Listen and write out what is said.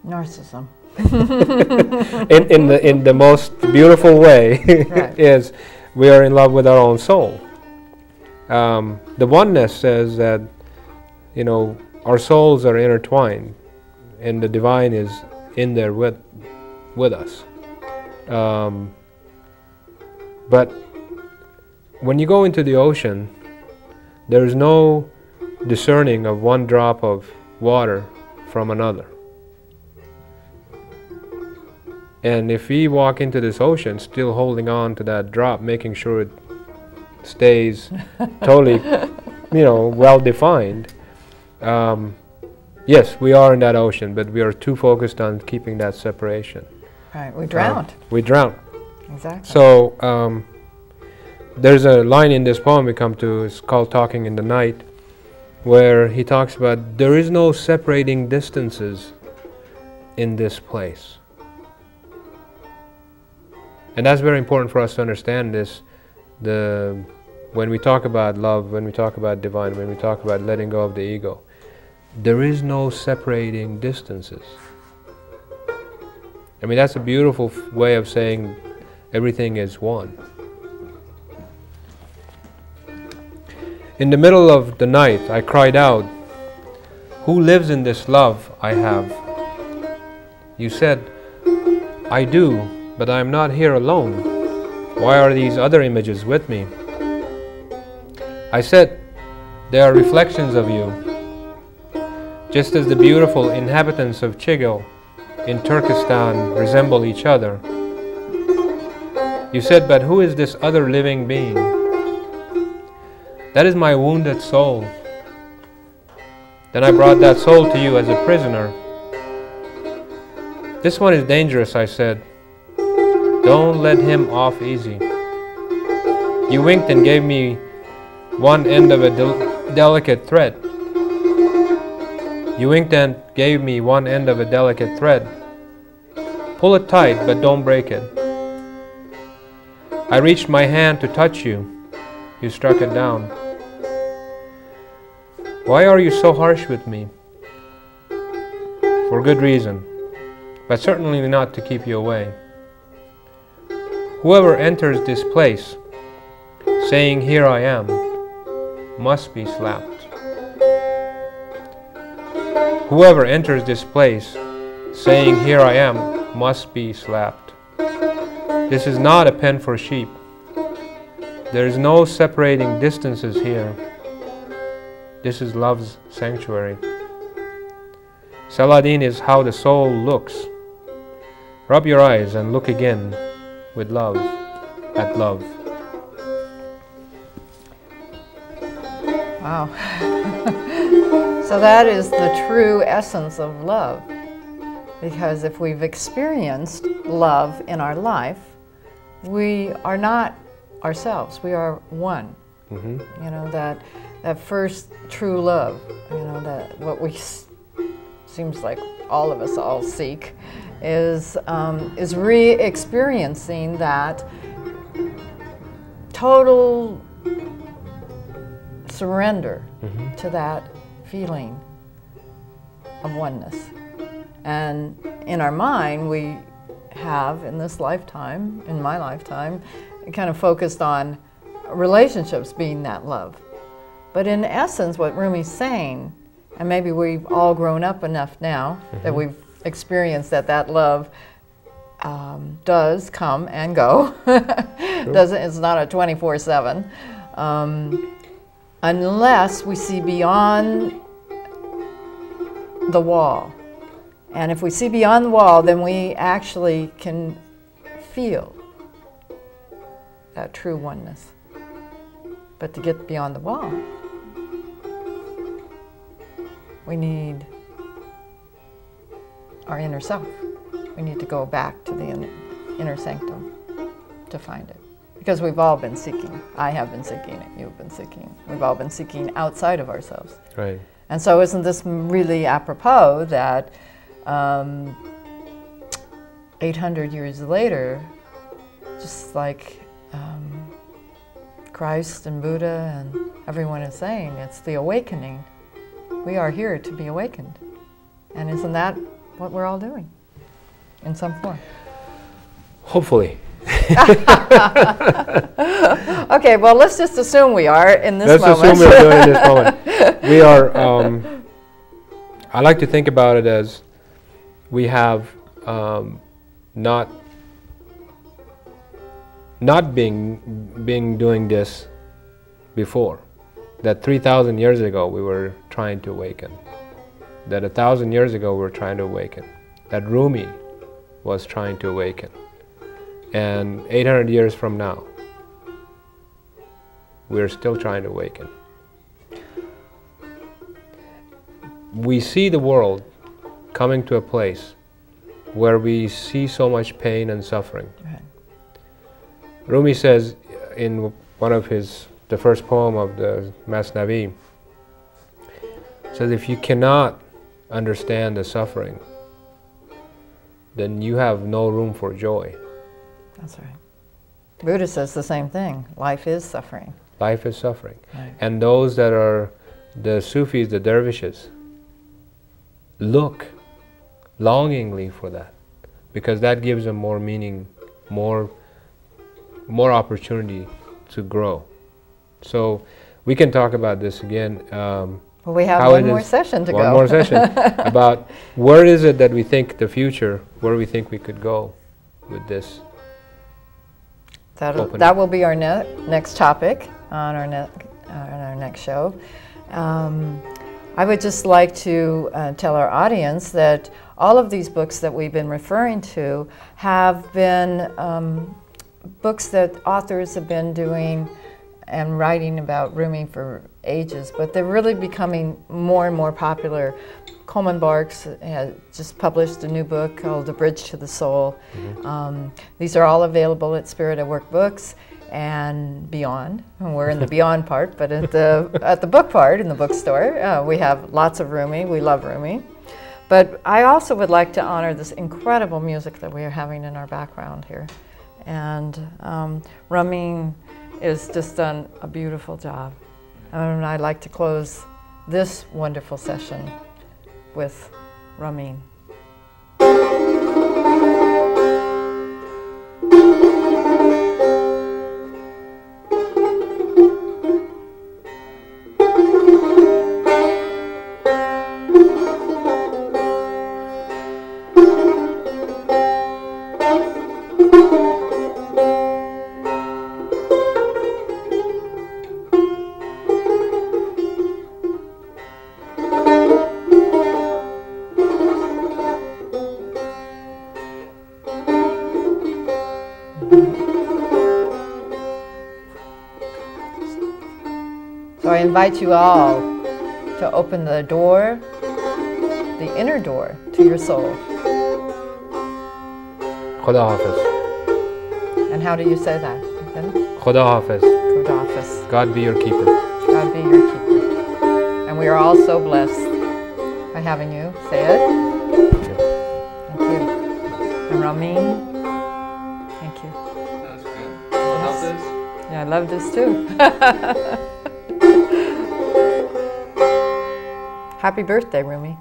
Narcissism. in the most beautiful way Right. is we are in love with our own soul. The oneness says that, you know, our souls are intertwined and the divine is in there with us. But when you go into the ocean, there is no discerning of one drop of water from another. And if we walk into this ocean still holding on to that drop, making sure it stays totally, you know, well defined, yes, we are in that ocean, but we are too focused on keeping that separation. Right, we drowned. We drown. Exactly. So there's a line in this poem we come to, it's called Talking in the Night, where he talks about there is no separating distances in this place. And that's very important for us to understand this. When we talk about love, when we talk about divine, when we talk about letting go of the ego, there is no separating distances. I mean, that's a beautiful way of saying everything is one. In the middle of the night, I cried out, "Who lives in this love I have?" You said, "I do, but I am not here alone. Why are these other images with me?" I said, "They are reflections of you, just as the beautiful inhabitants of Chigil in Turkestan resemble each other." You said, "But who is this other living being?" "That is my wounded soul." Then I brought that soul to you as a prisoner. "This one is dangerous," I said. "Don't let him off easy." You winked and gave me one end of a delicate thread. You winked and gave me one end of a delicate thread. "Pull it tight, but don't break it." I reached my hand to touch you. You struck it down. Why are you so harsh with me? For good reason, but certainly not to keep you away. Whoever enters this place, saying, "Here I am," must be slapped. Whoever enters this place, saying, "Here I am," must be slapped. This is not a pen for sheep. There is no separating distances here. This is love's sanctuary. Saladin is how the soul looks. Rub your eyes and look again with love at love. Wow. So that is the true essence of love. Because if we've experienced love in our life, we are not ourselves, we are one. Mm-hmm. You know, that first true love, you know, that what we seems like all of us all seek is re-experiencing that total surrender to that feeling of oneness. And in our mind, we have, in this lifetime, in my lifetime, kind of focused on relationships being that love. But in essence, what Rumi's saying, and maybe we've all grown up enough now that we've experienced that love does come and go. It's not a 24/7. Unless we see beyond the wall. And if we see beyond the wall, then we actually can feel that true oneness. But to get beyond the wall, we need our inner self. We need to go back to the inner sanctum to find it. Because we've all been seeking. I have been seeking it. You've been seeking. We've all been seeking outside of ourselves. Right. And so isn't this really apropos that 800 years later, just like Christ and Buddha and everyone is saying, it's the awakening. We are here to be awakened. And isn't that what we're all doing in some form. Hopefully. Okay, well, let's just assume we are in this moment. Let's assume we're doing it in this moment. We are, I like to think about it as we have not being doing this before. That 3,000 years ago we were trying to awaken. That 1,000 years ago we were trying to awaken. That Rumi was trying to awaken. And 800 years from now, we're still trying to awaken. We see the world coming to a place where we see so much pain and suffering. Right. Rumi says in one of the first poem of the Masnavi, says if you cannot understand the suffering, then you have no room for joy. That's right. Buddha says the same thing. Life is suffering. Life is suffering. Right. And those that are the Sufis, the dervishes, look longingly for that, because that gives them more meaning, more opportunity to grow. So we can talk about this again. Well, we have one more session to go. One more session about where is it that we think the future, where we think we could go with this. That will be our next topic on our next show. I would just like to tell our audience that all of these books that we've been referring to have been books that authors have been doing and writing about Rumi for ages, but they're really becoming more and more popular. Coleman Barks has just published a new book called A Bridge to the Soul. Mm-hmm. These are all available at Spirit at Work Books and beyond. And we're in the beyond part, but at the book part in the bookstore, we have lots of Rumi. We love Rumi. But I also would like to honor this incredible music that we are having in our background here. And Ramin has just done a beautiful job. And I'd like to close this wonderful session with Ramin. So I invite you all to open the door, the inner door to your soul. Khuda Hafiz. And how do you say that? Khuda Hafiz. Khuda Hafiz. God be your keeper. God be your keeper. And we are all so blessed by having you, Sayed. Thank you. And Ramin. Thank you. That's good. Khuda Hafiz. Yeah, I love this too. Happy birthday, Rumi.